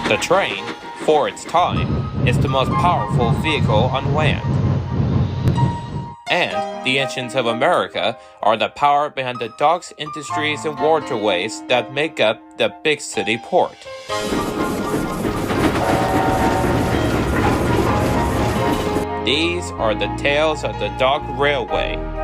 The train, for its time, is the most powerful vehicle on land. And the engines of America are the power behind the docks, industries, and waterways that make up the big city port. These are the tales of the Dock Railway.